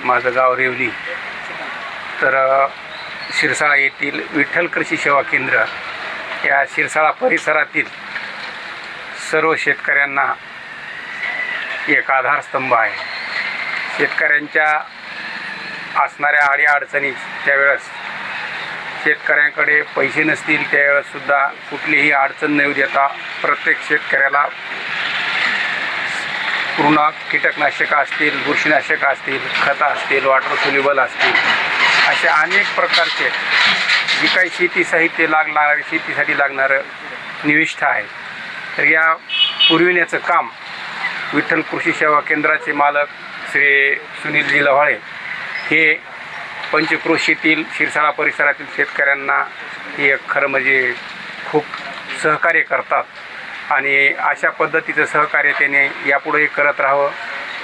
माझं गाव रेवली. तर शिरसाळा येथील विठ्ठल कृषी सेवा केंद्र या शिरसाळा परिसरातील सर्व शेतकऱ्यांना एक आधारस्तंभ आहे. शेतकऱ्यांच्या असणाऱ्या अडीअडचणी त्यावेळेस शेतकऱ्यांकडे पैसे नसतील त्यावेळेससुद्धा कुठलीही अडचण न येऊ देता प्रत्येक शेतकऱ्याला पूर्ण कीटकनाशकं असतील, बुरशीनाशकं असतील, खतं असतील, वॉटर सोल्युबल असतील, अशा अनेक प्रकारचे जी काही शेती साहित्य शेतीसाठी लागणारं निविष्ठा आहे. तर या पुरविण्याचं काम विठ्ठल कृषी सेवा केंद्राचे मालक श्री सुनीलजी लव्हाळे हे पंचक्रोशीतील शिरसाळा परिसरातील शेतकऱ्यांना हे खरं म्हणजे खूप सहकार्य करतात आणि अशा पद्धतीचं सहकार्य त्याने यापुढेही करत राहावं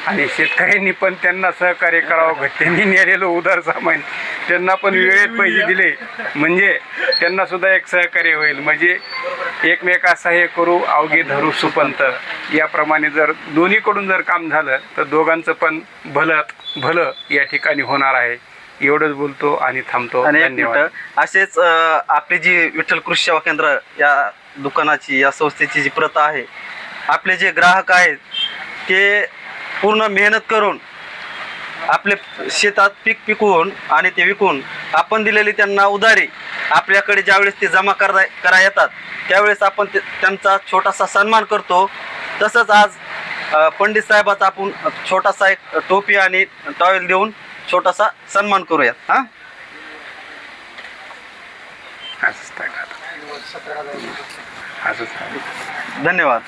आणि शेतकऱ्यांनी पण त्यांना सहकार्य करावं. त्यांनी नेलेलं उदार सामान त्यांना पण वेळेत पैसे दिले म्हणजे त्यांनासुद्धा एक सहकार्य होईल. म्हणजे एकमेका सहाय्य करू अवघे धरू सुपंत याप्रमाणे जर दोन्हीकडून जर काम झालं तर दोघांचं पण भलं या ठिकाणी होणार आहे. एवढंच बोलतो आणि थांबतो. धन्यवाद. असेच आपली जी विठ्ठल कृषी सेवा केंद्र या दुकानाची या संस्थेची जी प्रथा आहे, आपले जे ग्राहक आहेत ते पूर्ण मेहनत करून आपले शेतात पीक पिकवून आणि ते विकून आपण दिलेली त्यांना उधारी आपल्याकडे ज्यावेळेस ते जमा करा येतात त्यावेळेस आपण त्यांचा छोटासा सन्मान करतो. तसंच आज पंडित साहेबाचा आपण छोटासा एक टोपी आणि टॉवेल देऊन छोटासा सन्मान करूयात. हां, धन्यवाद.